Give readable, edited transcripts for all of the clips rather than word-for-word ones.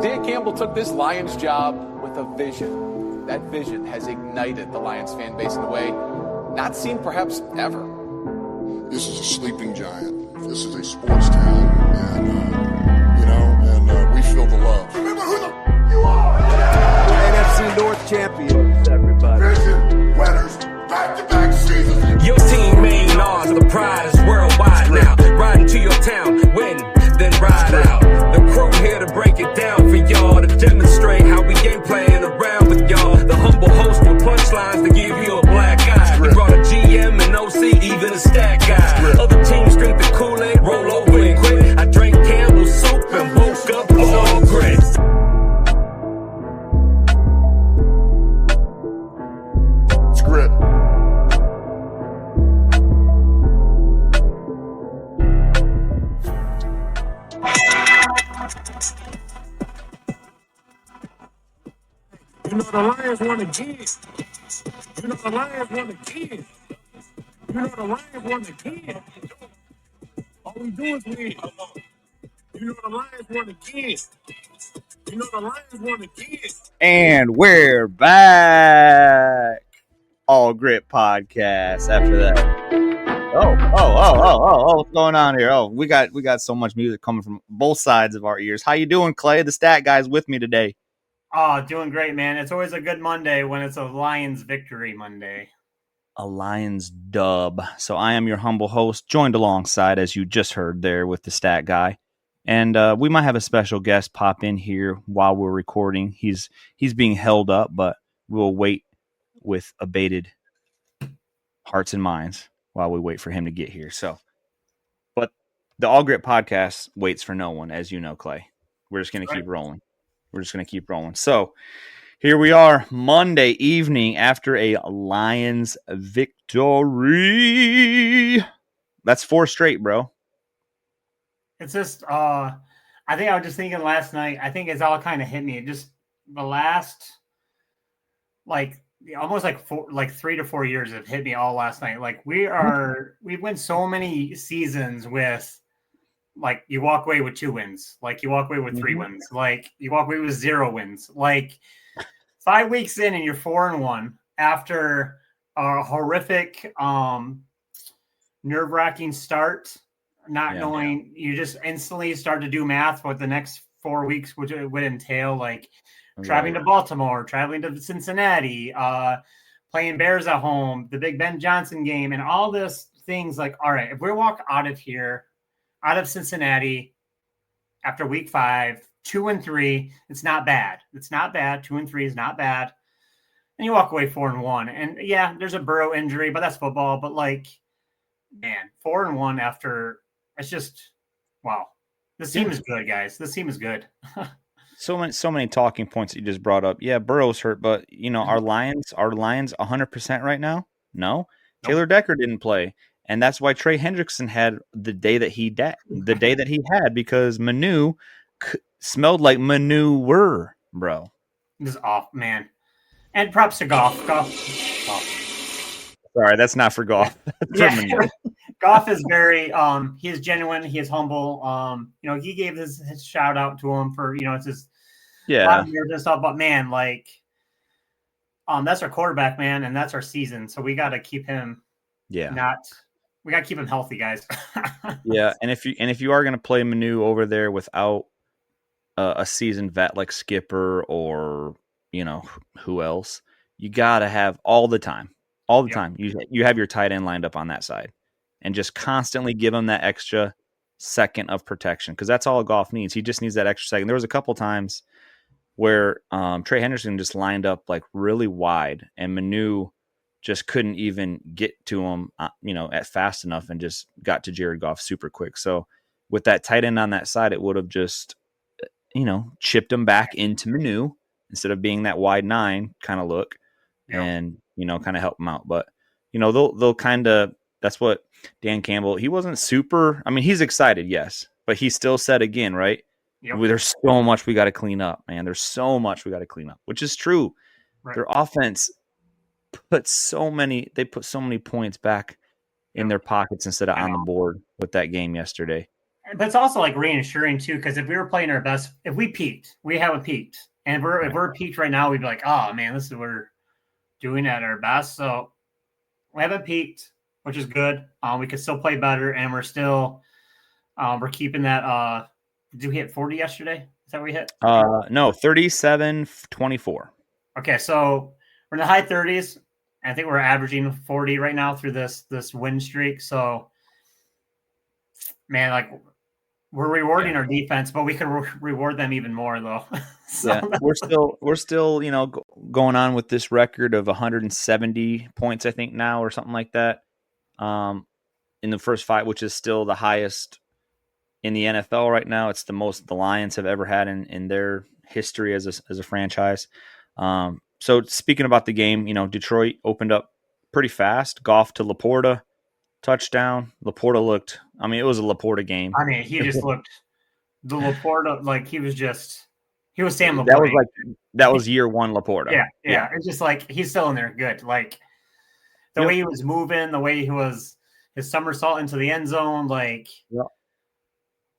Dan Campbell took this Lions job with a vision. That vision has ignited the Lions fan base in a way not seen perhaps ever. This is a sleeping giant. This is a sports town, and we feel the love. Remember who you are! NFC North champions, everybody. Vision, winners, back-to-back seasons. Your team main ours, the pride is worldwide now. Riding to your town, win, then ride out. The crew here to break it down for y'all, to demonstrate how we ain't playing around with y'all. The humble host with punchlines to give you a black eye. We brought a GM and OC, even a stat guy. Other teams drink the Kool-Aid, roll over and quit. I drank Campbell's soup and woke up all grit. It's grit. You know the Lions won again. You know the Lions won again. You know the Lions won again. All we do is win. You know the Lions won again. You know the Lions won again. And we're back. All Grit Podcast after that. What's going on here? Oh, we got so much music coming from both sides of our ears. How you doing, Clay? The stat guy's with me today. Oh, doing great, man. It's always a good Monday when it's a Lions victory Monday. A Lions dub. So I am your humble host, joined alongside, as you just heard there, with the stat guy. And we might have a special guest pop in here while we're recording. He's being held up, but we'll wait with abated hearts and minds while we wait for him to get here. So, but the All Grit Podcast waits for no one, as you know, Clay. We're just going to keep rolling. So here we are, Monday evening after a Lions victory. That's 4 straight, bro. It's just, I think I was just thinking last night, I think it's all kind of hit me. It just, the last, almost 3 to 4 years have hit me all last night. Like we've won so many seasons with, like you walk away with 2 wins, like you walk away with 3 wins, like you walk away with 0 wins, like 5 weeks in and you're 4-1 after a horrific, nerve-wracking start, knowing, you just instantly start to do math what the next 4 weeks would entail, like traveling to Baltimore, traveling to Cincinnati, playing Bears at home, the big Ben Johnson game, and all this things. Like, all right, if we walk out of here, out of Cincinnati after week 5, 2-3, it's not bad. 2-3 is not bad. And you walk away 4-1. And yeah, there's a Burrow injury, but that's football. But like, man, 4-1 after, it's just, wow. This team is good, guys. This team is good. So many talking points that you just brought up. Yeah, Burrow's hurt, but you know, our Lions 100% right now? No. Nope. Taylor Decker didn't play. And that's why Trey Hendrickson had the day that he had, because Manu smelled like manure, bro. This is off, man. And props to Goff. Sorry, that's not for Goff. Goff is very he is genuine, he is humble. He gave his shout out to him for, it's his years and stuff, but man, like that's our quarterback, man, and that's our season. So we gotta keep him we got to keep him healthy, guys. Yeah, and if you are going to play Manu over there without a seasoned vet like Skipper or who else, you got to have all the time. You have your tight end lined up on that side, and just constantly give him that extra second of protection, because that's all Goff needs. He just needs that extra second. There was a couple times where Trey Henderson just lined up like really wide, and Manu just couldn't even get to him, at fast enough, and just got to Jared Goff super quick. So with that tight end on that side, it would have just, chipped him back into Manu instead of being that wide 9 kind of look, and, kind of help him out. But, they'll kind of, that's what Dan Campbell, he wasn't super, he's excited, yes, but he still said again, right? Yep. There's so much we got to clean up, man. There's so much we got to clean up, which is true. Right. Their offense put so many points back in their pockets instead of on the board with that game yesterday. but it's also like reassuring too, because if we were playing our best, if we peaked, we haven't peaked, and if we're peaked right now, we'd be like, oh man, this is what we're doing at our best. So we haven't peaked, which is good. We could still play better, and we're still we're keeping that. Did we hit 40 yesterday? Is that what we hit? No, 37-24. Okay, so we're in the high 30s. And I think we're averaging 40 right now through this win streak. So, man, like we're rewarding our defense, but we could reward them even more, though. So we're still going on with this record of 170 points, I think now, or something like that, in the first 5, which is still the highest in the NFL right now. It's the most the Lions have ever had in their history as a franchise. So speaking about the game, Detroit opened up pretty fast. Goff to Laporta, touchdown. Laporta looked, it was a Laporta game. He just looked the Laporta, like he was Sam Laporta. That was that was year 1 Laporta. Yeah. It's just like he's still in there good. Like the way he was moving, the way he was his somersault into the end zone, like the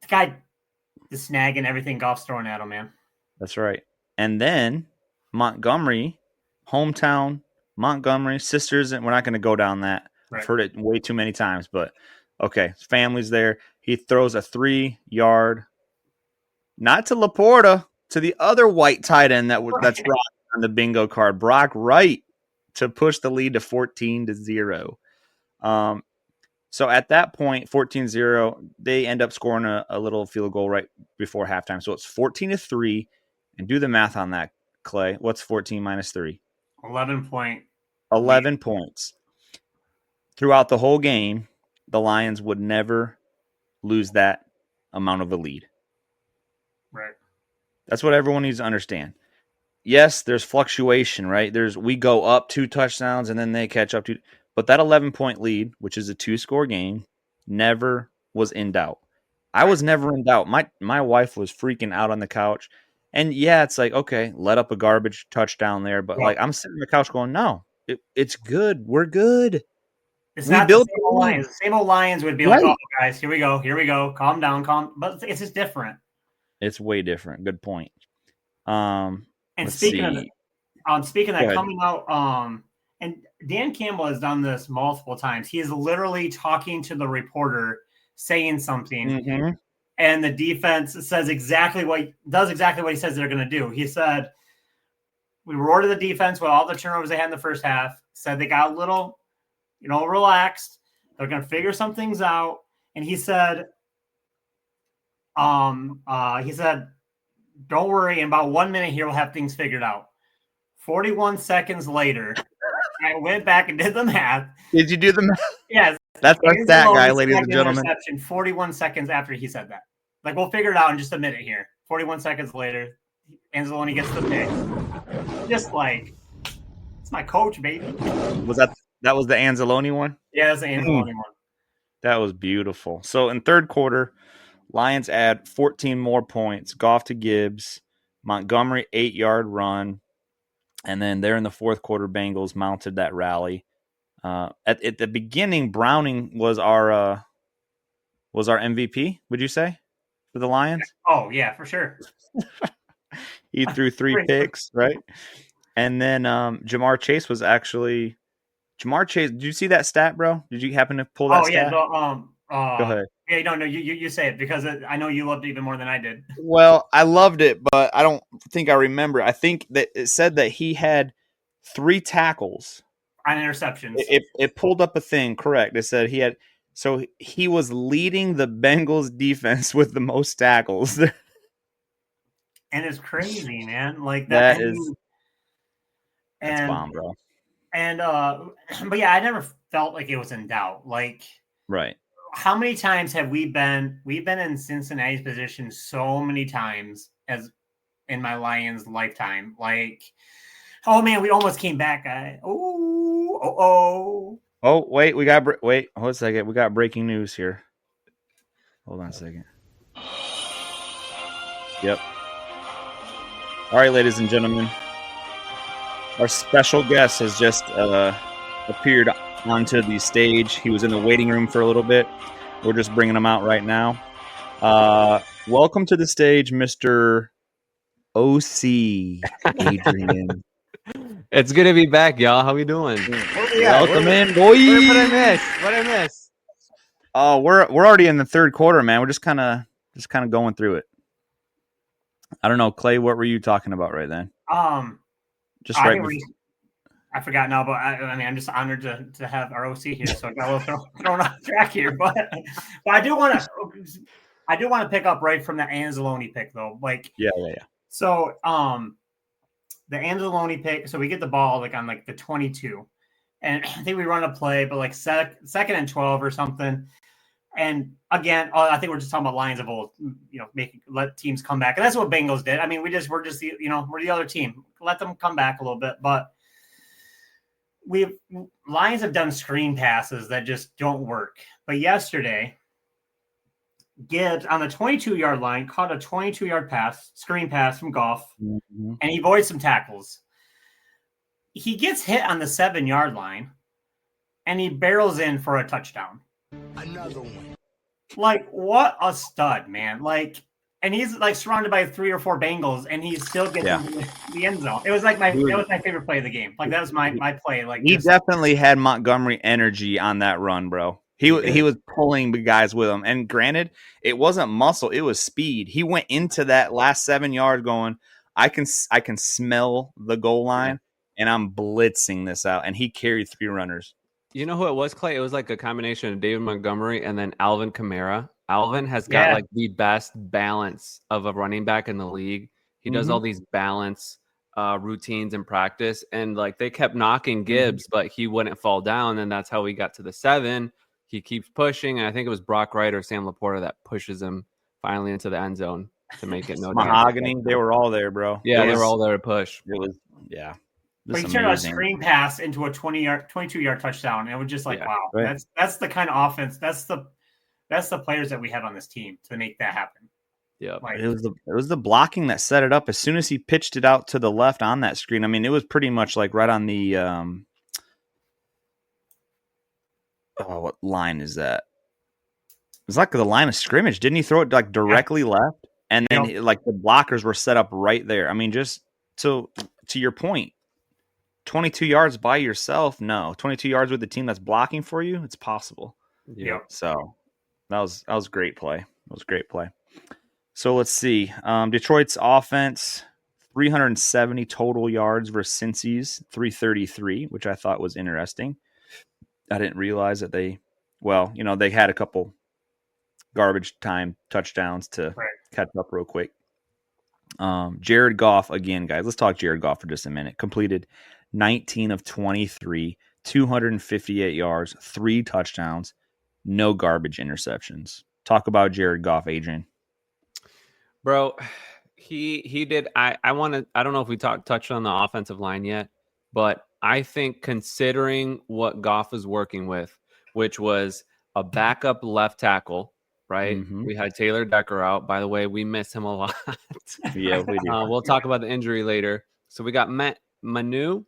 guy is snagging everything Goff's throwing at him, man. That's right. And then Montgomery, hometown Montgomery, sisters, and we're not going to go down that. Right. I've heard it way too many times, but okay, family's there. He throws a 3-yard, not to Laporta, to the other white tight end that's Brock on the bingo card, Brock Wright, to push the lead to 14-0. So at that point, 14-0, they end up scoring a little field goal right before halftime. So it's 14-3, and do the math on that, Clay. What's 14 minus 3? 11 points. Throughout the whole game, the Lions would never lose that amount of a lead. Right. That's what everyone needs to understand. Yes, there's fluctuation, right? We go up 2 touchdowns and then they catch up to, but that 11-point lead, which is a 2-score game, never was in doubt. I was never in doubt. My wife was freaking out on the couch. And yeah, it's like, okay, let up a garbage touchdown there. But like, I'm sitting on the couch going, no, it's good. We're good. It's not the same old Lions. The same old Lions would be like, oh, guys, here we go. Calm down. But it's just different. It's way different. Good point. And speaking of that, coming out, and Dan Campbell has done this multiple times. He is literally talking to the reporter, saying something. Mm-hmm. And the defense does exactly what he says they're going to do. He said, we rewarded the defense with all the turnovers they had in the first half. Said they got a little, relaxed. They're going to figure some things out. And he said, don't worry. In about 1 minute here, we'll have things figured out. 41 seconds later, I went back and did the math. Did you do the math? Yes. That's our stat guy, ladies and gentlemen. 41 seconds after he said that. Like, we'll figure it out in just a minute here. 41 seconds later, Anzalone gets the pick. Just like, it's my coach, baby. Was that was the Anzalone one? Yeah, that's the Anzalone one. That was beautiful. So in third quarter, Lions add 14 more points. Goff to Gibbs. Montgomery, 8-yard run. And then there in the fourth quarter, Bengals mounted that rally. At the beginning, Browning was our MVP, would you say, for the Lions? Oh, yeah, for sure. He threw 3 picks, right? And then Jamar Chase was actually – Jamar Chase, did you see that stat, bro? Did you happen to pull that stat? Yeah. Go ahead. Yeah, no, you say it because I know you loved it even more than I did. Well, I loved it, but I don't think I remember. I think that it said that he had 3 tackles. On interceptions. It pulled up a thing, correct. It said he was leading the Bengals defense with the most tackles. And it's crazy, man. Like that's bomb, bro. And but yeah, I never felt like it was in doubt. Like, right. How many times have we've been in Cincinnati's position so many times as in my Lions lifetime? Like, oh man, we almost came back. Oh, wait, hold a second. We got breaking news here. Hold on a second. Yep. All right, ladies and gentlemen, our special guest has just appeared onto the stage. He was in the waiting room for a little bit. We're just bringing him out right now. Welcome to the stage, Mr. OC Adrian. It's good to be back, y'all. How we doing? Welcome in, boy. What I miss? What I miss? Oh, we're already in the third quarter, man. We're just kind of going through it. I don't know, Clay. What were you talking about right then? Just right before. I forgot now, but I mean, I'm just honored to have our OC here, so I got a little thrown off track here. But I do want to pick up right from the Anzalone pick, though. Like, yeah. So, the Anzalone pick. So we get the ball like on like the 22, and I think we run a play, but like second and 12 or something. And again, I think we're just talking about Lions of old, let teams come back, and that's what Bengals did. I mean, we're just we're the other team. Let them come back a little bit, but Lions have done screen passes that just don't work. But yesterday, Gibbs on the 22-yard line caught a 22-yard screen pass from Goff, and he avoids some tackles. He gets hit on the 7-yard line, and he barrels in for a touchdown. Another one. Like, what a stud, man. Like, and he's like surrounded by 3 or 4 Bengals, and he still gets into the end zone. It was like my favorite play of the game. Like, that was my play. Like, he definitely had Montgomery energy on that run, bro. He was pulling the guys with him. And granted, it wasn't muscle, it was speed. He went into that last 7 yards going, I can smell the goal line, and I'm blitzing this out. And he carried 3 runners. You know who it was, Clay? It was like a combination of David Montgomery and then Alvin Kamara. Alvin has got like the best balance of a running back in the league. He does all these balance routines in practice, and like they kept knocking Gibbs, but he wouldn't fall down, and that's how we got to the 7. He keeps pushing, and I think it was Brock Wright or Sam Laporta that pushes him finally into the end zone to make it no Mahogany. They were all there, bro. Yeah, they were all there to push. It was But he turned a screen pass into a 22-yard touchdown, and it was just like, wow, that's the kind of offense. That's the players that we have on this team to make that happen. Yeah, like, it was the blocking that set it up. As soon as he pitched it out to the left on that screen, I mean, it was pretty much like right on the what line is that? It's like the line of scrimmage. Didn't he throw it like directly left? And then like the blockers were set up right there. I mean, just to your point. 22 yards by yourself? No. 22 yards with the team that's blocking for you? It's possible. Yeah. So that was a great play. That was a great play. So let's see. Detroit's offense, 370 total yards versus Cincy's 333, which I thought was interesting. I didn't realize that they had a couple garbage time touchdowns to catch up real quick. Jared Goff, again, guys, let's talk Jared Goff for just a minute. Completed 19 of 23, 258 yards, 3 touchdowns, no garbage interceptions. Talk about Jared Goff, Adrian. Bro, he did. I don't know if we touched on the offensive line yet, but I think considering what Goff was working with, which was a backup left tackle, right? We had Taylor Decker out. By the way, we miss him a lot. Yeah, we do. We'll talk about the injury later. So we got Manu,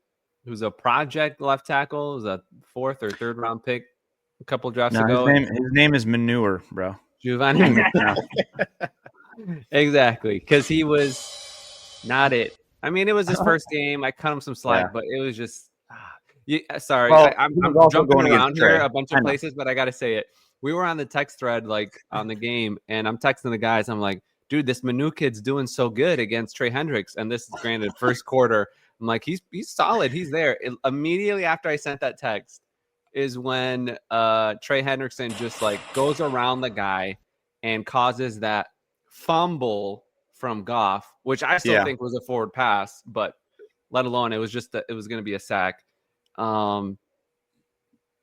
who's a project left tackle, was a 4th or 3rd round pick a couple drafts ago. His name is Manure, bro. Giovanni. Exactly, because he was not it. I mean, it was his first game. I cut him some slack, but it was just sorry. Well, I'm jumping around here a bunch of places, but I got to say it. We were on the text thread like on the game, and I'm texting the guys. I'm like, dude, this Manu kid's doing so good against Trey Hendricks, and this is granted first quarter. I'm like, he's solid. He's there. Immediately after I sent that text is when Trey Hendrickson just like goes around the guy and causes that fumble from Goff, which I still think was a forward pass, but let alone it was just that it was going to be a sack.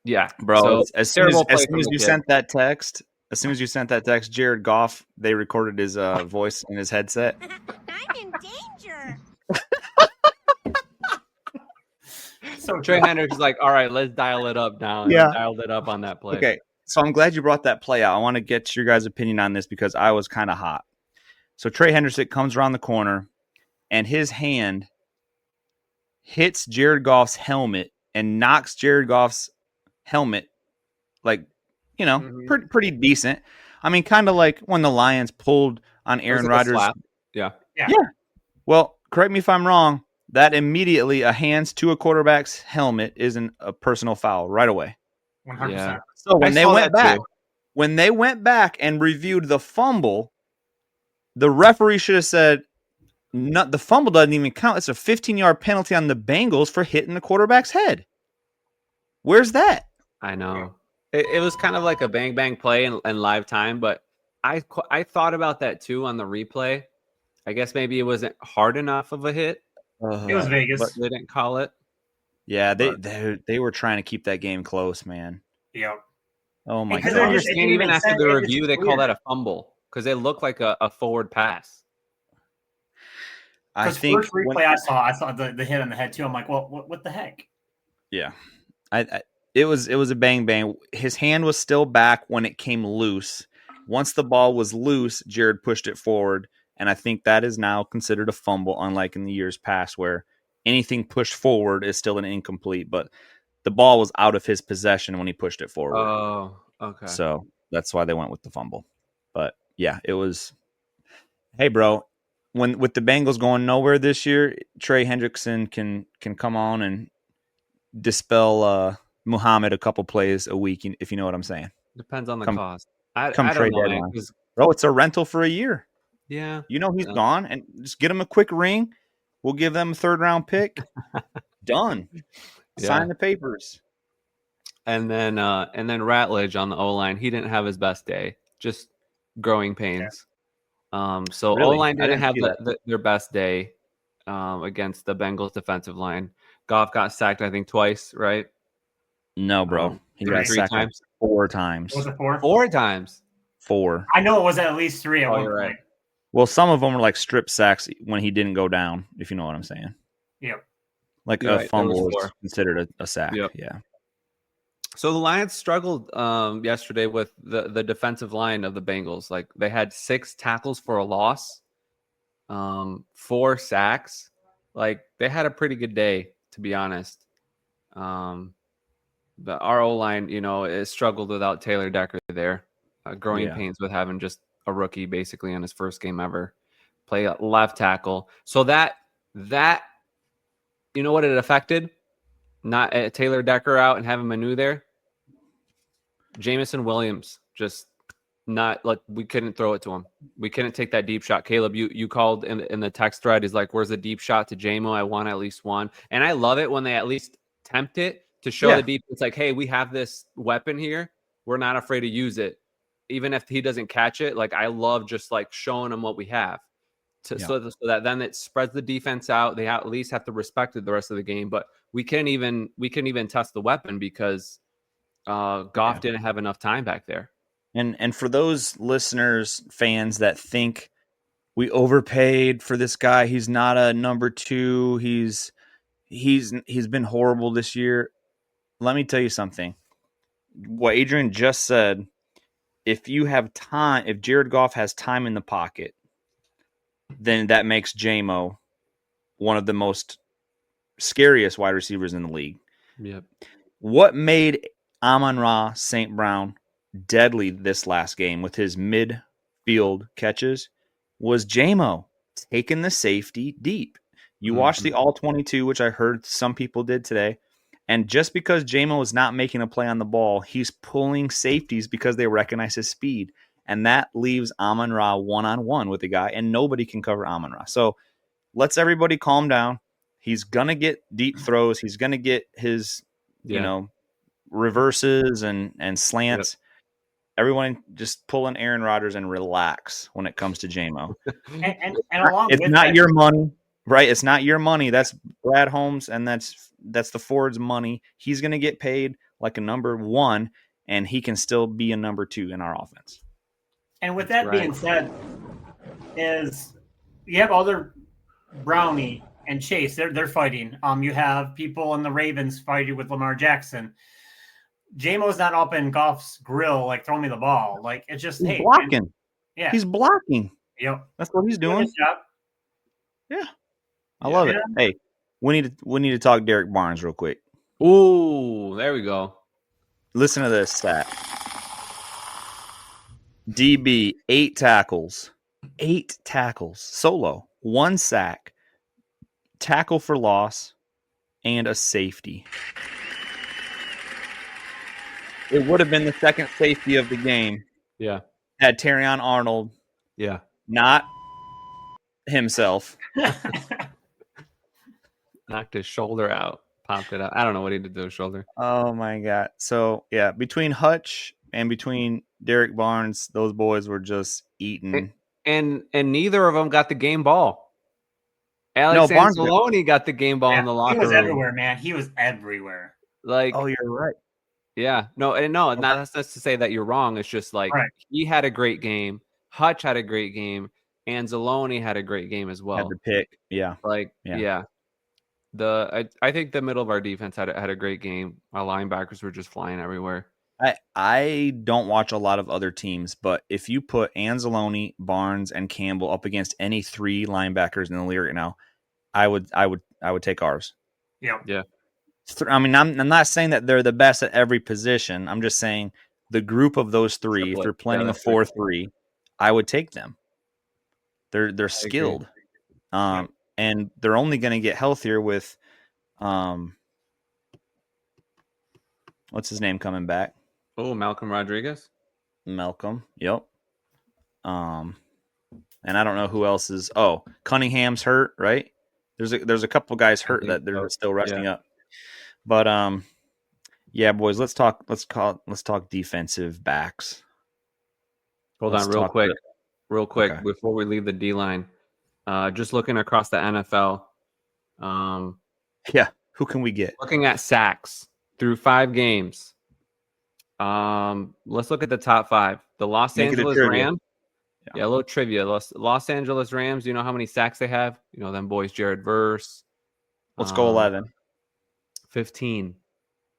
Yeah, bro. So, as soon as you sent that text, Jared Goff, they recorded his voice in his headset. I'm in danger. So Trey Hendricks is like, all right, let's dial it up now. And dialed it up on that play. Okay, so I'm glad you brought that play out. I want to get your guys' opinion on this because I was kind of hot. So Trey Hendrickson comes around the corner, and his hand hits Jared Goff's helmet and knocks Jared Goff's helmet, like, pretty decent. I mean, kind of like when the Lions pulled on Aaron Rodgers. Yeah. Well, correct me if I'm wrong. That immediately a hands to a quarterback's helmet isn't a personal foul right away. 100%. Yeah. So when they went back and reviewed the fumble, the referee should have said, the fumble doesn't even count. It's a 15-yard penalty on the Bengals for hitting the quarterback's head. Where's that? I know. It was kind of like a bang play in live time, but I thought about that too on the replay. I guess maybe it wasn't hard enough of a hit. It was Vegas, but they didn't call it. Yeah, they were trying to keep that game close, man. Yep. Oh my God! god! Understand even after the review, they call that a fumble because it looked like a forward pass. I think first replay I saw the hit on the head too. I'm like, well, what the heck? Yeah, it was a bang. His hand was still back when it came loose. Once the ball was loose, Jared pushed it forward. And I think that is now considered a fumble, unlike in the years past where anything pushed forward is still an incomplete. But the ball was out of his possession when he pushed it forward. Oh, okay. So that's why they went with the fumble. But yeah, it was. Hey, bro, with the Bengals going nowhere this year, Trey Hendrickson can come on and dispel Muhammad a couple plays a week, if you know what I'm saying. Depends on the cost. Come trade deadline, bro. It's a rental for a year. Yeah. You know he's gone, and just get him a quick ring. We'll give them a 3rd-round pick. Done. Sign the papers. And then Ratledge on the O-line, he didn't have his best day. Just growing pains. So really? O-line didn't have their best day against the Bengals defensive line. Goff got sacked, I think, twice, right? No, bro. He got sacked 4 times. Was it 4? 4 times. 4. I know it was at least 3 at one point. Right. Well, some of them were like strip sacks when he didn't go down, if you know what I'm saying. Yep. Like a fumble is considered a sack. Yep. Yeah. So the Lions struggled yesterday with the defensive line of the Bengals. Like they had 6 tackles for a loss, 4 sacks. Like they had a pretty good day, to be honest. The RO line, it struggled without Taylor Decker there. Growing pains with having just a rookie basically in his first game ever play left tackle. So that you know what it affected? Not Taylor Decker out and having Manu there. Jamison Williams just not like we couldn't throw it to him. We couldn't take that deep shot. Caleb, you called in the text thread. He's like, "Where's the deep shot to JMO? I want at least one." And I love it when they at least tempt it to show the deep. It's like, hey, we have this weapon here. We're not afraid to use it. Even if he doesn't catch it, like I love just like showing them what we have, so that then it spreads the defense out. They at least have to respect it the rest of the game. But we couldn't even test the weapon because Goff didn't have enough time back there. And for those listeners, fans that think we overpaid for this guy, he's not a number 2. He's been horrible this year. Let me tell you something. What Adrian just said. If you have time, if Jared Goff has time in the pocket, then that makes JMO one of the most scariest wide receivers in the league. Yep. What made Amon-Ra St. Brown deadly this last game with his midfield catches was JMO taking the safety deep. You watched the All-22, which I heard some people did today. And just because JMO is not making a play on the ball, he's pulling safeties because they recognize his speed. And that leaves Amon-Ra one-on-one with the guy, and nobody can cover Amon-Ra. So let's everybody calm down. He's going to get deep throws. He's going to get his, reverses and slants. Yep. Everyone just pull an Aaron Rodgers and relax when it comes to JMO. and along it's with not that, your money, right? It's not your money. That's Brad Holmes, and that's the Ford's money. He's going to get paid like a number 1, and he can still be a number 2 in our offense. And with that being said, is you have other Brownie and Chase. They're fighting. You have people in the Ravens fighting with Lamar Jackson. JMO's not up in Goff's grill like throw me the ball. Like it's just he's blocking. Yeah, he's blocking. Yep, that's what he's doing. Yeah, I love it. Hey. We need to talk Derek Barnes real quick. Ooh, there we go. Listen to this stat. DB, 8 tackles. 8 tackles. Solo. 1 sack. Tackle for loss. And a safety. It would have been the second safety of the game. Yeah. Had Terrion Arnold. Yeah. Not himself. Knocked his shoulder out. Popped it out. I don't know what he did to his shoulder. Oh, my God. So, yeah, between Hutch and between Derek Barnes, those boys were just eating. And neither of them got the game ball. Alex Anzalone got the game ball in the locker room. He was everywhere, man. He was everywhere. Like, oh, you're right. Yeah. No, not to say that you're wrong. It's just like he had a great game. Hutch had a great game. Anzalone had a great game as well. Had the pick. Yeah. Like, yeah. I think the middle of our defense had a great game. Our linebackers were just flying everywhere. I don't watch a lot of other teams, but if you put Anzalone, Barnes, and Campbell up against any 3 linebackers in the league right now, I would take ours. Yeah. Yeah. I mean, I'm not saying that they're the best at every position. I'm just saying the group of those 3, if they're playing a 4-3, I would take them. They're skilled. And they're only going to get healthier with what's his name coming back? Oh, Malcolm Rodriguez. Malcolm. Yep. And I don't know who else is. Oh, Cunningham's hurt, right? There's a couple guys hurt that they're still resting up. But yeah, boys, let's talk defensive backs. Hold on, real quick okay. Before we leave the D line. Just looking across the NFL. Yeah, who can we get? Looking at sacks through 5 games. Let's look at the top 5. The Los Angeles Rams. Yeah, a little trivia. Los Angeles Rams. You know how many sacks they have? You know them boys, Jared Verse. Let's go 11. 15.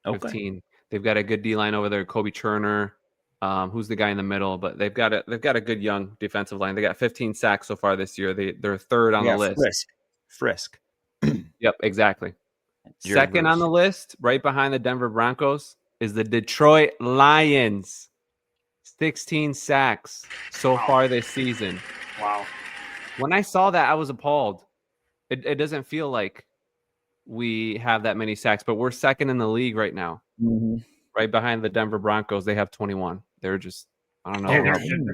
Okay. 15. They've got a good D line over there. Kobe Turner. Who's the guy in the middle? But they've got a good young defensive line. They got 15 sacks so far this year. They're third on the list. Frisk. Yep, exactly. Jared Second Verse. on the list, right behind the Denver Broncos, is the Detroit Lions. 16 sacks so far this season. Wow. When I saw that, I was appalled. It doesn't feel like we have that many sacks, but we're second in the league right now. Mm-hmm. Right behind the Denver Broncos. They have 21. They're just, I don't know.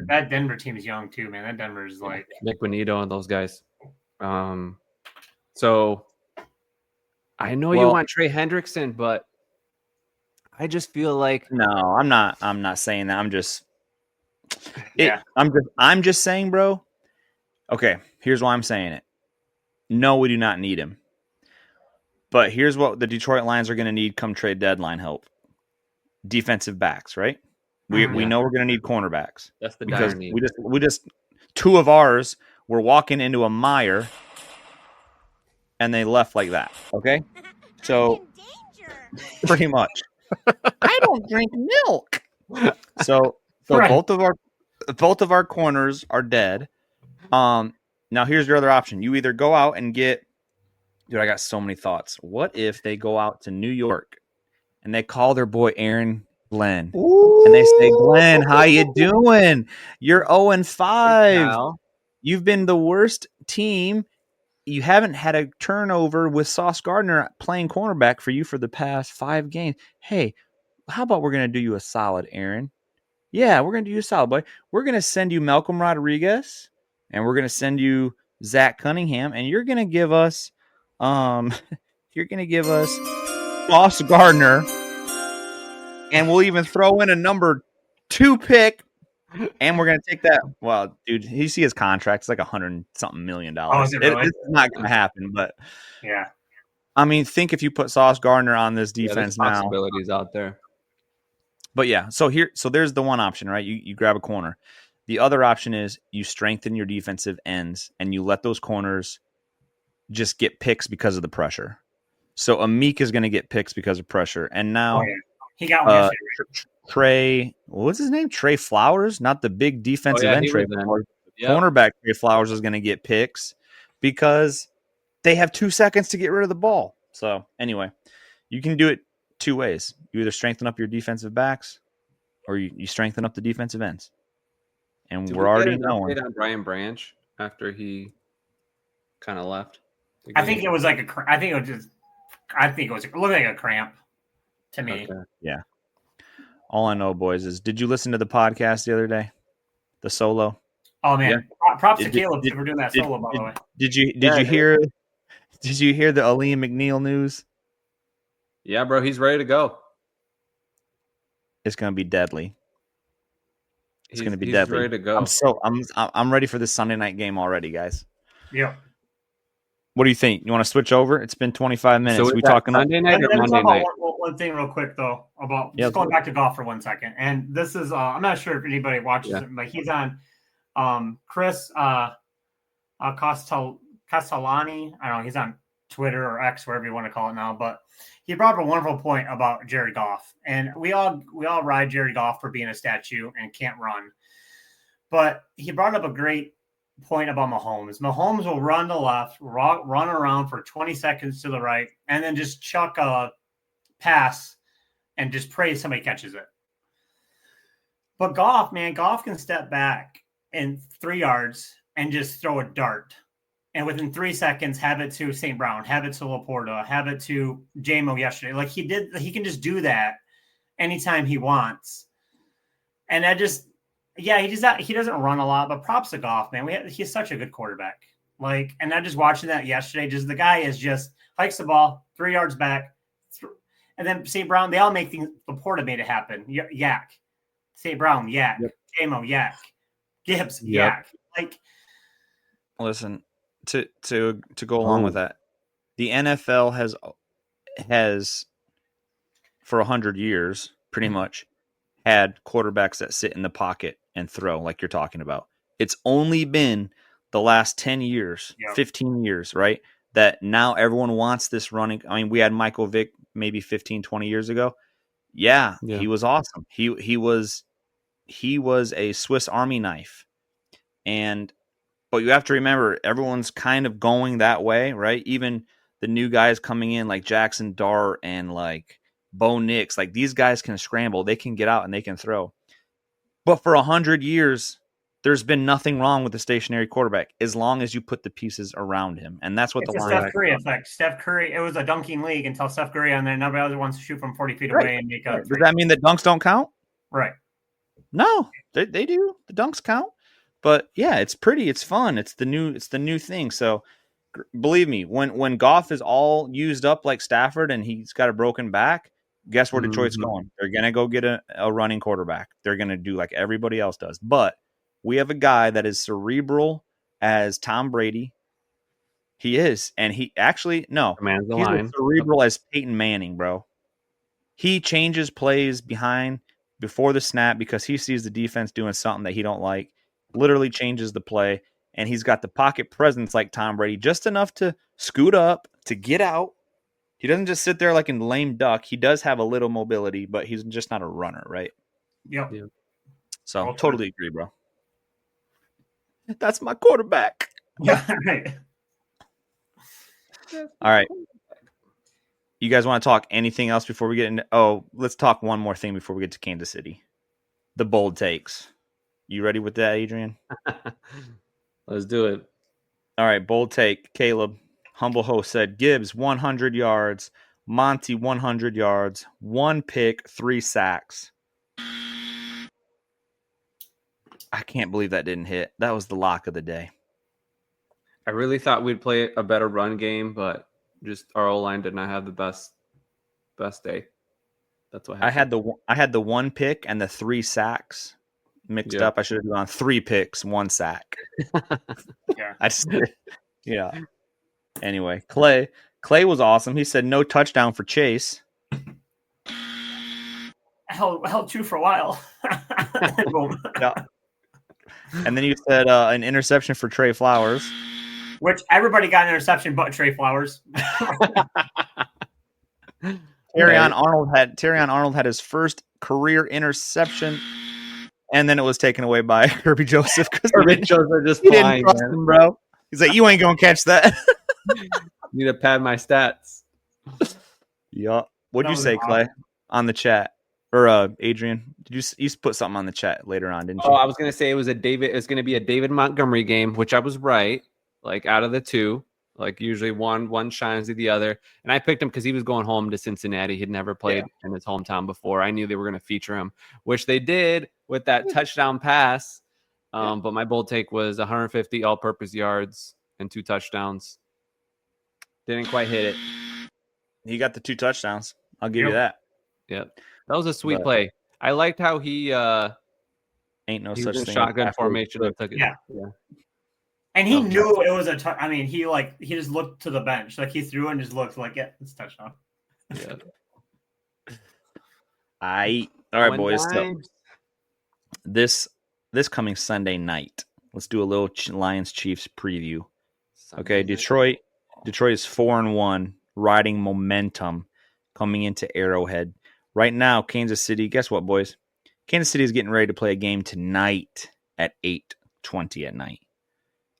That Denver team is young too, man. That Denver is like Nick Bonito and those guys. So I know you want Trey Hendrickson, but I just feel like no, I'm not saying that. I'm just saying, bro. Okay, here's why I'm saying it. No, we do not need him. But here's what the Detroit Lions are going to need come trade deadline help. Defensive backs, right? We know we're going to need cornerbacks. That's the because dire need. we just 2 of ours were walking into a mire and they left like that. Okay, so pretty much. I don't drink milk. So right. both of our corners are dead. Now here's your other option. You either go out and get. Dude, I got so many thoughts. What if they go out to New York and they call their boy Aaron Glenn and they say, Glenn, how you doing? You're 0-5. You've been the worst team. You haven't had a turnover with Sauce Gardner playing cornerback for you for the past 5 games. Hey, how about we're going to do you a solid, Aaron? Yeah, we're going to do you a solid, boy. We're going to send you Malcolm Rodriguez and we're going to send you Zach Cunningham and you're going to give us Sauce Gardner, and we'll even throw in a number 2 pick, and we're gonna take that. Well, dude, you see his contract; it's like $100-something million. Oh, is it really? It's not gonna happen, but yeah. I mean, think if you put Sauce Gardner on this defense now, possibilities out there. But yeah, so there's the one option, right? You grab a corner. The other option is you strengthen your defensive ends and you let those corners just get picks because of the pressure. So Amik is going to get picks because of pressure. And now he got one Trey, what's his name? Trey Flowers, not the big defensive end Trey Flowers. Cornerback Trey Flowers is going to get picks because they have 2 seconds to get rid of the ball. So anyway, you can do it 2 ways. You either strengthen up your defensive backs or you strengthen up the defensive ends. and Did we're we get already an knowing. update on Brian Branch after he kind of left? I think it was like I think it looked like a cramp to me. Okay. Yeah. All I know, boys, is did you listen to the podcast the other day? The solo? Oh man, props to Did- Caleb did- for doing that did- solo. By the way, Did you hear the Aleem McNeil news? Yeah, bro, he's ready to go. It's gonna be deadly. It's gonna be He's deadly. ready to go. I'm ready for this Sunday night game already, guys. yeah. What do you think? You want to switch over? It's been 25 minutes. So is we that talking Sunday night or Let me talk Monday about night? one thing real quick though about Yeah, just going back to golf for 1 second. And this is I'm not sure if anybody watches it, but he's on Chris Castellani. I don't know, he's on Twitter or X, wherever you want to call it now, but he brought up a wonderful point about Jared Goff. And we all ride Jared Goff for being a statue and can't run. But he brought up a great point about Mahomes. Mahomes will run to the left, run around for 20 seconds to the right, and then just chuck a pass and just pray somebody catches it. But Goff can step back in 3 yards and just throw a dart. And within 3 seconds, have it to St. Brown, have it to Laporta, have it to JMO yesterday. Like he can just do that anytime he wants. And that just, he doesn't run a lot, but props to Goff, man. He's such a good quarterback. Like, and I'm just watching that yesterday. Just the guy is just hikes the ball 3 yards back, and then St. Brown. They all make things. Laporta made it happen. Yak, St. Brown, yak, JMO, yak, Gibbs, yak. Like, listen, to go along with that, the NFL has for 100 years pretty much had quarterbacks that sit in the pocket and throw, like you're talking about. It's only been the last 10 years, 15 years, right? That now everyone wants this running. I mean, we had Michael Vick maybe 15, 20 years ago. Yeah. He was awesome. He was a Swiss Army knife. But you have to remember, everyone's kind of going that way, right? Even the new guys coming in like Jackson Dart and like Bo Nix, like these guys can scramble, they can get out and they can throw. But for 100 years, there's been nothing wrong with the stationary quarterback as long as you put the pieces around him. And that's what it's the a Steph Curry effect. Steph Curry, it was a dunking league until Steph Curry and then nobody else wants to shoot from 40 feet away and make a Does that mean that dunks don't count? Right. No, they do. The dunks count. But yeah, it's pretty. It's fun. It's the new thing. So believe me, when Goff is all used up like Stafford and he's got a broken back, guess where Detroit's going? They're gonna go get a running quarterback. They're gonna do like everybody else does. But we have a guy that is cerebral as Tom Brady. He is, and he actually he's as cerebral as Peyton Manning, bro. He changes plays before the snap because he sees the defense doing something that he don't like. Literally changes the play, and he's got the pocket presence like Tom Brady, just enough to scoot up, to get out. He doesn't just sit there like a lame duck. He does have a little mobility, but he's just not a runner, right? Yep. So totally agree, bro. That's my quarterback. Yeah, right. All right. You guys want to talk anything else before we get into? Oh, let's talk one more thing before we get to Kansas City. The bold takes. You ready with that, Adrian? Let's do it. All right, bold take. Caleb, humble host, said Gibbs 100 yards, Monty 100 yards, 1 pick, 3 sacks. I can't believe that didn't hit. That was the lock of the day. I really thought we'd play a better run game, but just our O-line did not have the best day. That's what happened. I had the 1 pick and the 3 sacks mixed up. I should have gone 3 picks, 1 sack. Anyway, Clay was awesome. He said no touchdown for Chase. Held true for a while. Yeah. And then you said an interception for Trey Flowers. Which everybody got an interception but Trey Flowers. Terrion Arnold had his first career interception, and then it was taken away by Kirby Joseph because Kirby Joseph just flying, trust him, bro. He's like, you ain't gonna catch that. Need to pad my stats. Yeah. What'd you say, Clay, on the chat? Or Adrian, did you put something on the chat later on, didn't you? Oh, I was gonna say it was going to be a David Montgomery game, which I was right. Like out of the two, like usually one shines to the other, and I picked him because he was going home to Cincinnati. He'd never played in his hometown before. I knew they were going to feature him, which they did with that touchdown pass. But my bold take was 150 all-purpose yards and 2 touchdowns. Didn't quite hit it. He got the 2 touchdowns. I'll give you that. Yep. That was a sweet play. I liked how he ain't no he such was in thing. shotgun formation and took it. Yeah. And he knew it was a I mean, he just looked to the bench. Like he threw and just looked like, yeah, it's touchdown. Yeah. All right, boys. So this coming Sunday night, let's do a little Lions Chiefs preview. Okay, Detroit is 4-1, riding momentum coming into Arrowhead. Right now, Kansas City, guess what, boys? Kansas City is getting ready to play a game tonight at 8:20 at night.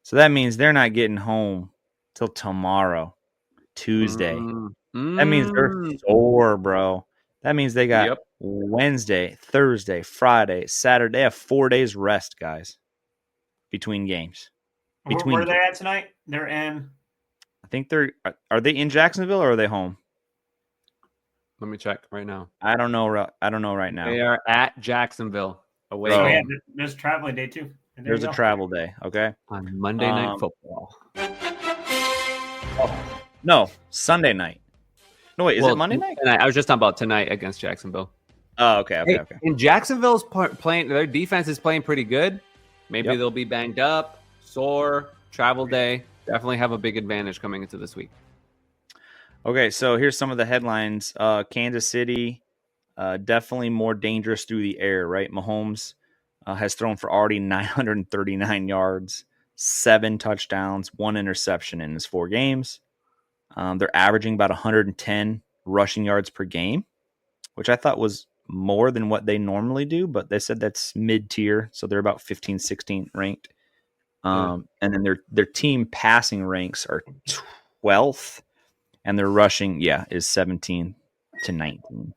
So that means they're not getting home till tomorrow, Tuesday. That means they're sore, bro. That means they got Wednesday, Thursday, Friday, Saturday. They have 4 days rest, guys, between games. Where are they at tonight? They're in. I think are they in Jacksonville or are they home? Let me check right now. I don't know right now. They are at Jacksonville. Away. So yeah, there's traveling day too. There's a travel day, okay? On Monday Night Football. No, Sunday night. No, wait, is it Monday night? I was just talking about tonight against Jacksonville. Oh, okay. And Jacksonville's playing, their defense is playing pretty good. Maybe they'll be banged up, sore, travel day. Definitely have a big advantage coming into this week. Okay, so here's some of the headlines. Kansas City, definitely more dangerous through the air, right? Mahomes has thrown for already 939 yards, 7 touchdowns, 1 interception in his 4 games. They're averaging about 110 rushing yards per game, which I thought was more than what they normally do, but they said that's mid-tier, so they're about 15, 16 ranked. And then their team passing ranks are 12th, and their rushing, is 17 to 19.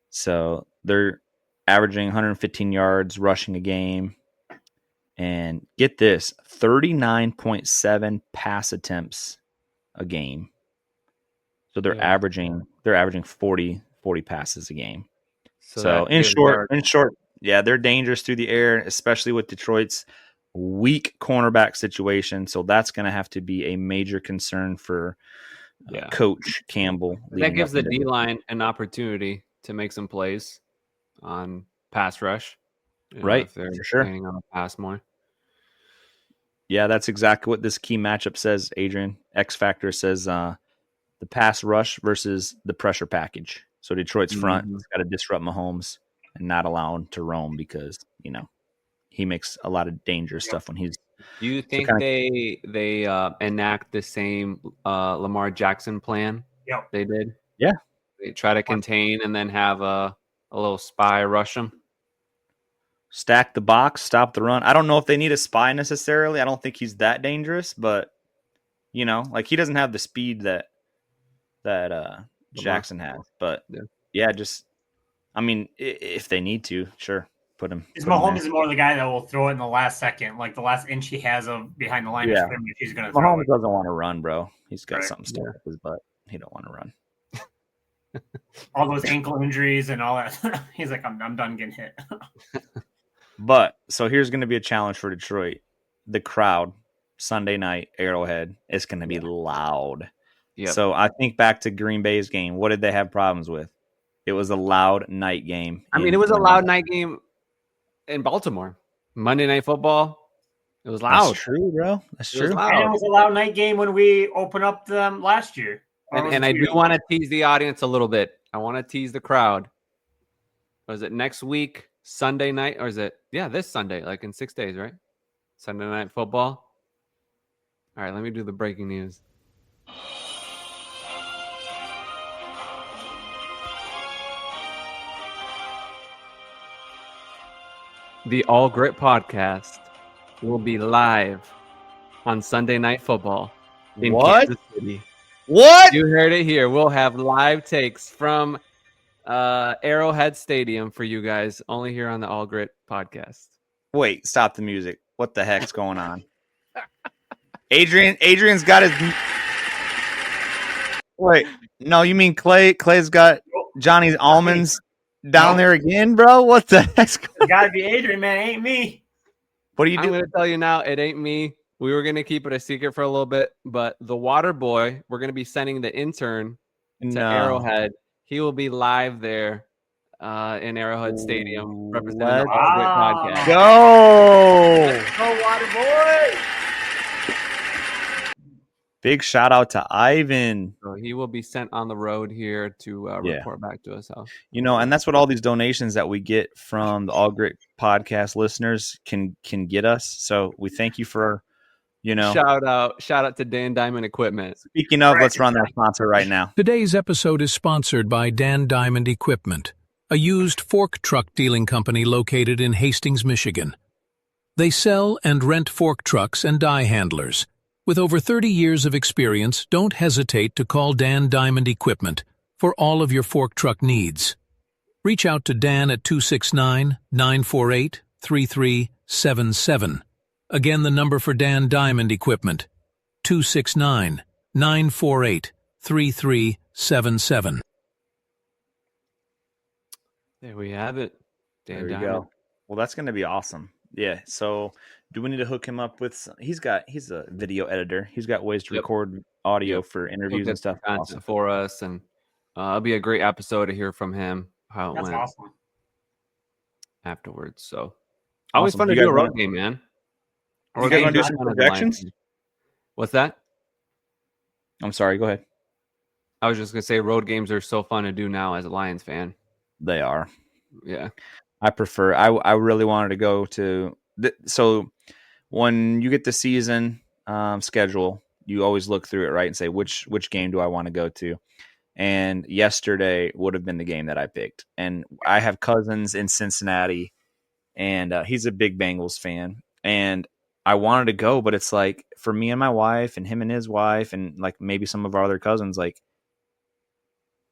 So they're averaging 115 yards rushing a game. And get this, 39.7 pass attempts a game. So they're averaging 40 passes a game. So in short, they're dangerous through the air, especially with Detroit's weak cornerback situation. So that's going to have to be a major concern for Coach Campbell. That gives the D-line an opportunity to make some plays on pass rush. Right, if they're for sure. playing on the pass more. Yeah, that's exactly what this key matchup says, Adrian. X Factor says the pass rush versus the pressure package. So Detroit's front has got to disrupt Mahomes and not allow him to roam because, he makes a lot of dangerous stuff when he's. Do you think they enact the same Lamar Jackson plan? Yep. They did? Yeah. They try to contain and then have a little spy rush him? Stack the box, stop the run. I don't know if they need a spy necessarily. I don't think he's that dangerous, but, he doesn't have the speed that Jackson has. But, if they need to, sure. Put him. Mahomes is more the guy that will throw it in the last second, like the last inch he has of behind the line of scrimmage. He's going to throw Mahomes it. doesn't want to run, bro. He's got something stuck up his butt. He don't want to run. All those ankle injuries and all that. He's like, I'm done getting hit. But so here's going to be a challenge for Detroit. The crowd Sunday night Arrowhead is going to be loud. Yep. So I think back to Green Bay's game. What did they have problems with? It was a loud night game. It was a loud night game in Baltimore. Monday Night Football. It was loud. That's true, bro. That's true. And it was a loud night game when we opened up them last year. And I do want to tease the audience a little bit. I want to tease the crowd. Was it next week, Sunday night? Or is it, this Sunday, like in 6 days, right? Sunday Night Football. All right, let me do the breaking news. The All Grit Podcast will be live on Sunday Night Football in Kansas City. What? You heard it here. We'll have live takes from Arrowhead Stadium for you guys, only here on the All Grit podcast. Wait, stop the music. What the heck's going on? Adrian's got his. Wait, no, you mean Clay? Clay's got Johnny's almonds down there again, bro? What the heck's going on? It's gotta be Adrian, man. It ain't me. What do you do? I'm going to tell you now, it ain't me. We were going to keep it a secret for a little bit, but the water boy, we're going to be sending the intern to Arrowhead. He will be live there in Arrowhead Stadium representing the All Grit podcast. Go! Let's go, water boy! Big shout out to Ivan. So he will be sent on the road here to report back to us. You know, and that's what all these donations that we get from the All Grit podcast listeners can get us. So we thank you for, shout out to Dan Diamond Equipment. Speaking of, let's run that sponsor right now. Today's episode is sponsored by Dan Diamond Equipment, a used fork truck dealing company located in Hastings, Michigan. They sell and rent fork trucks and die handlers. With over 30 years of experience, don't hesitate to call Dan Diamond Equipment for all of your fork truck needs. Reach out to Dan at 269-948-3377. Again, the number for Dan Diamond Equipment, 269-948-3377. There we have it. There you go. Well, that's going to be awesome. Yeah, so do we need to hook him up with he's a video editor. He's got ways to record audio for interviews and stuff. Awesome. For us, and it'll be a great episode to hear from him how it That's went awesome. afterwards. So always fun to do a road game, man. You guys want to do some projections? What's that? I'm sorry, go ahead. I was just gonna say road games are so fun to do now as a Lions fan. They are. Yeah. I prefer. I really wanted to go to. So when you get the season schedule, you always look through it, right, and say which game do I want to go to. And yesterday would have been the game that I picked. And I have cousins in Cincinnati, and he's a big Bengals fan. And I wanted to go, but it's like for me and my wife, and him and his wife, and like maybe some of our other cousins, like.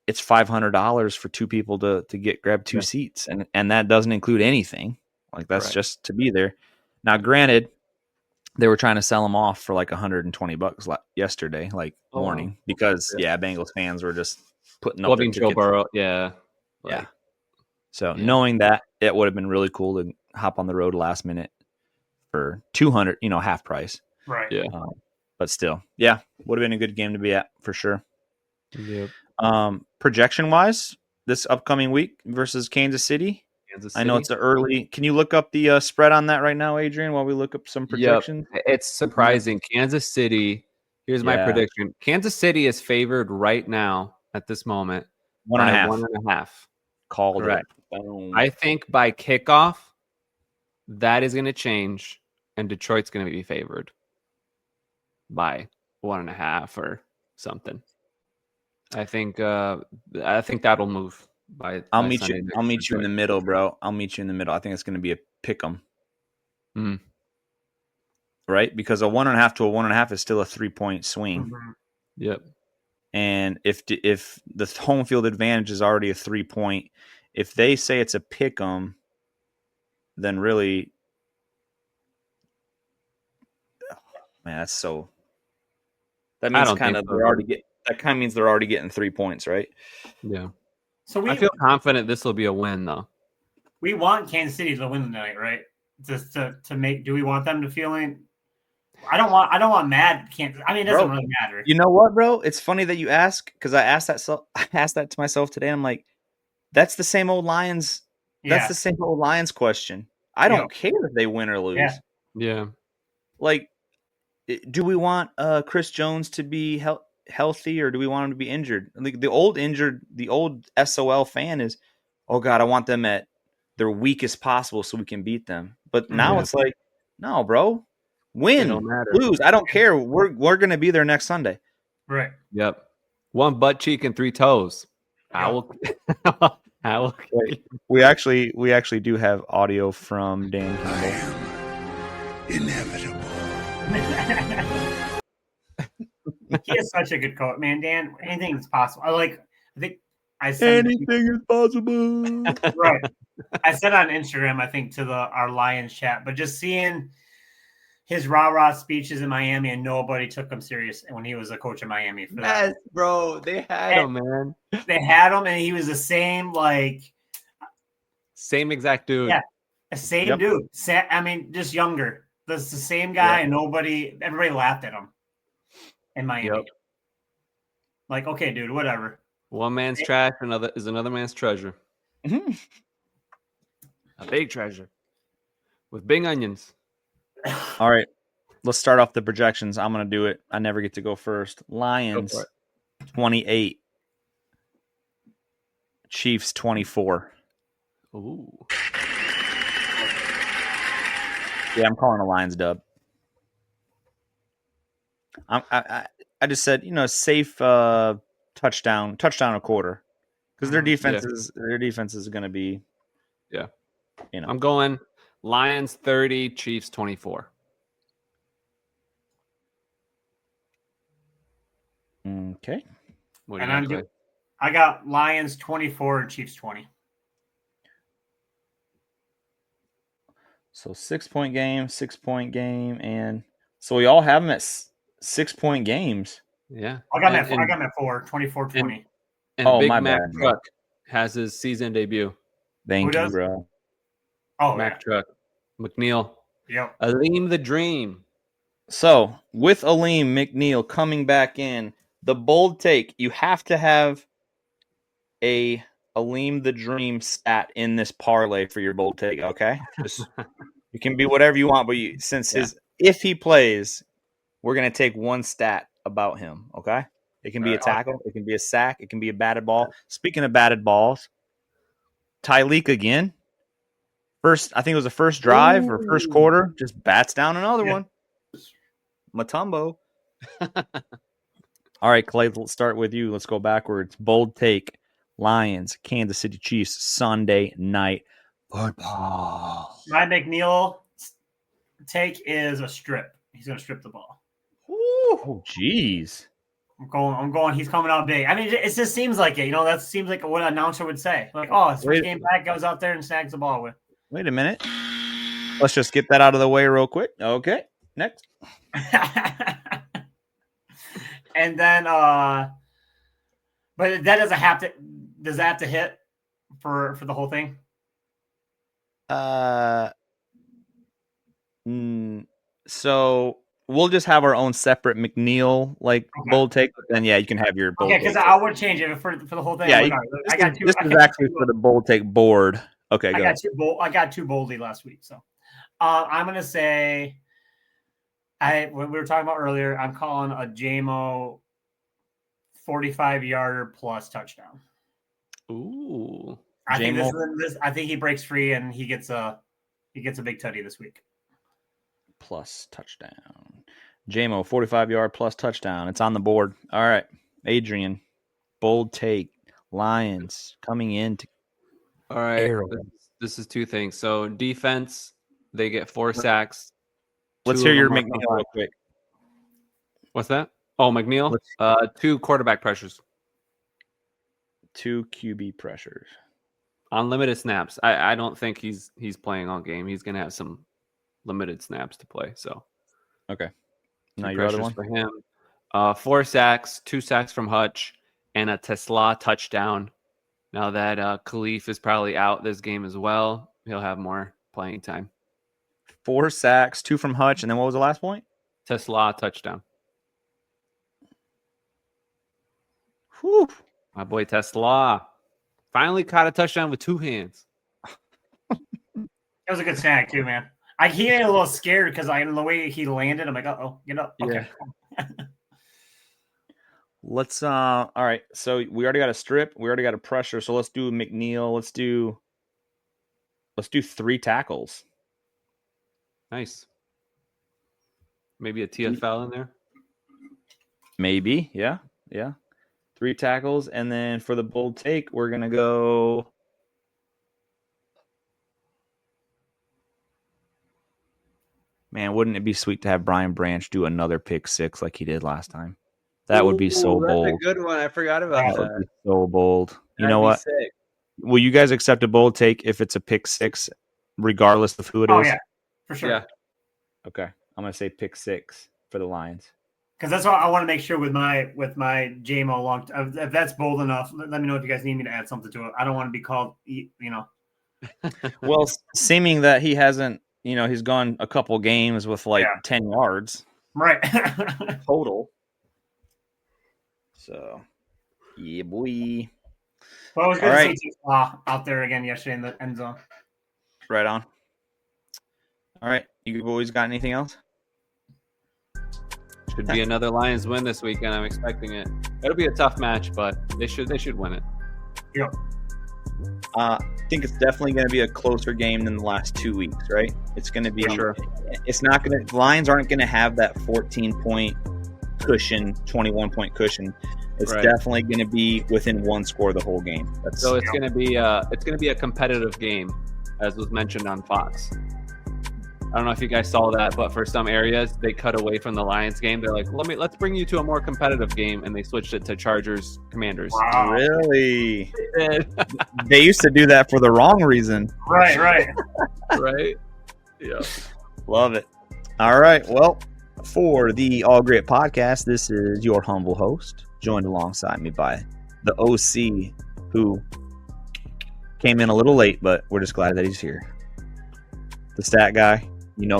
It's $500 for two people to grab two seats, and that doesn't include anything. Like that's just to be there. Now, granted, they were trying to sell them off for like $120 yesterday, morning, because Bengals fans were just putting up their tickets. So knowing that, it would have been really cool to hop on the road last minute for $200, half price. Right. Yeah. But still, would have been a good game to be at for sure. Yep. Projection wise, this upcoming week versus Kansas City. I know it's early. Can you look up the spread on that right now, Adrian, while we look up some projections? Yep. It's surprising. Kansas City. Here's my prediction. Kansas City is favored right now at this moment. 1.5. 1.5. Called correct. Boom. I think by kickoff, that is going to change, and Detroit's going to be favored by 1.5 or something. I think that'll move by. I'll meet you in the middle, bro. I'll meet you in the middle. I think it's going to be a pick 'em. Right? Because a 1.5 to a 1.5 is still a 3-point swing. Mm-hmm. Yep. And if the home field advantage is already a 3-point, if they say it's a pick 'em, then really, man, that's so. That means that kind of means they're already getting 3 points, right? Yeah. So I feel confident this will be a win, though. We want Kansas City to win tonight, right? Just to make. Do we want them to feel in? I don't want mad Kansas. I mean, it doesn't really matter. You know what, bro? It's funny that you ask, because I asked that to myself today. And I'm like, that's the same old Lions. Yeah. That's the same old Lions question. I don't care if they win or lose. Yeah. Like, do we want Chris Jones to be healthy, or do we want him to be injured? Like the old SOL fan is, oh God, I want them at their weakest possible so we can beat them. But now it's like, no, bro, win, lose, I don't care. We're gonna be there next Sunday. Right. Yep. One butt cheek and 3 toes. Owl. We actually do have audio from Dan Campbell. Inevitable. He is such a good coach, man. Dan, anything is possible. I Anything is possible. Right. I said on Instagram, I think, to our Lions chat, but just seeing his rah-rah speeches in Miami, and nobody took him serious when he was a coach in Miami. For that. Yes, bro. They had him, man. They had him, and he was the same, same exact dude. Yeah, same dude. I mean, just younger. That's the same guy, and everybody laughed at him in Miami. Yep. Like, okay, dude, whatever. One man's trash is another man's treasure. Mm-hmm. A big treasure with big onions. All right, let's start off the projections. I'm going to do it. I never get to go first. Lions, 28. Chiefs, 24. Ooh. Yeah, I'm calling the Lions dub. I just said, safe touchdown a quarter, because their defense is going to be. Yeah. I'm going Lions 30, Chiefs 24. Okay. I got Lions 24 and Chiefs 20. So 6-point game, and so we all have them at 6-point games. Yeah. I got them at 4, 24-20. And Big Mac Truck has his season debut. Thank you, bro. Oh, Mac Truck. McNeil. Yep. Aleem the Dream. So with Aleem McNeil coming back in, the bold take, you have to have a Aleem the Dream stat in this parlay for your bold take, okay? You can be whatever you want, but if he plays, we're going to take one stat about him, okay? It can be a tackle, it can be a sack, it can be a batted ball. Speaking of batted balls, Tyleek again. I think it was the first drive or first quarter, just bats down another one. Matumbo. All right, Clay, let's start with you. Let's go backwards. Bold take. Lions, Kansas City Chiefs, Sunday night football. My McNeil take is a strip. He's going to strip the ball. Oh, jeez. I'm going. He's coming out big. I mean, it just seems like it. That seems like what an announcer would say. Like, his first game back, goes out there and snags the ball with. Wait a minute. Let's just get that out of the way real quick. Okay, next. And then, but that doesn't have to. Does that have to hit for the whole thing? So we'll just have our own separate McNeil bold take. But then you can have your bold. Okay, because I would change it for the whole thing. Yeah, this is actually for the bold take board. Okay, I got too boldly last week, so I'm gonna say. What we were talking about earlier, I'm calling a JMO 45-yarder plus touchdown. Ooh. I think he breaks free and he gets a big tutty this week. Plus touchdown. JMO 45-yard plus touchdown. It's on the board. All right. Adrian, bold take. Lions coming in to all right. This is two things. So defense, they get 4 sacks. Let's hear your McNeil real quick. What's that? Oh, McNeil. 2 quarterback pressures. 2 QB pressures. Unlimited snaps. I don't think he's playing all game. He's gonna have some limited snaps to play. So okay. Now your other one for him. 4 sacks, 2 sacks from Hutch, and a Tesla touchdown. Now that Khalif is probably out this game as well, he'll have more playing time. 4 sacks, 2 from Hutch, and then what was the last point? Tesla touchdown. Whew. My boy Tesla finally caught a touchdown with 2 hands. That was a good snack too, man. He made a little scared because the way he landed, I'm like, get up. Okay. Yeah. Let's all right. So we already got a strip, we already got a pressure. So let's do McNeil. Let's do 3 tackles. Nice. Maybe a TFL in there. Maybe, yeah. 3 tackles, and then for the bold take, we're gonna go. Man, wouldn't it be sweet to have Brian Branch do another pick 6 like he did last time? That would be so bold. That's a good one. I forgot about that. Would be so bold. you know what? Sick. Will you guys accept a bold take if it's a pick six, regardless of who it is? Oh yeah, for sure. Yeah. Okay, I'm gonna say pick six for the Lions. Because that's what I want to make sure with my JMO long. If that's bold enough, let me know if you guys need me to add something to it. I don't want to be called, Well, seeming that he hasn't, he's gone a couple games with 10 yards, right, total. So, yeah, boy. Well, it was good to see out there again yesterday in the end zone. Right on. All right, you boys got anything else? Should be another Lions win this weekend. I'm expecting it. It'll be a tough match, but they should win it. Yep. I think it's definitely going to be a closer game than the last 2 weeks, right? It's going to be. Sure. It's not going to. Lions aren't going to have that 14-point cushion, 21-point cushion. It's definitely going to be within one score the whole game. So it's going to be a competitive game, as was mentioned on Fox. I don't know if you guys saw that, but for some areas they cut away from the Lions game. They're like, let's bring you to a more competitive game, and they switched it to Chargers Commanders. Wow. Really? They used to do that for the wrong reason. Right. Right. Yeah. Love it. All right. Well, for the All Great Podcast, this is your humble host, joined alongside me by the OC, who came in a little late, but we're just glad that he's here. The stat guy.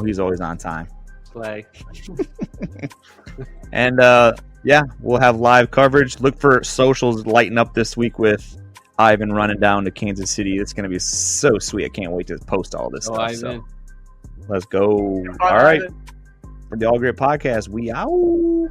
He's always on time. Clay. And we'll have live coverage. Look for socials lighting up this week with Ivan running down to Kansas City. It's going to be so sweet. I can't wait to post all this stuff. Ivan. So let's go. All right. For the All Great Podcast, we out.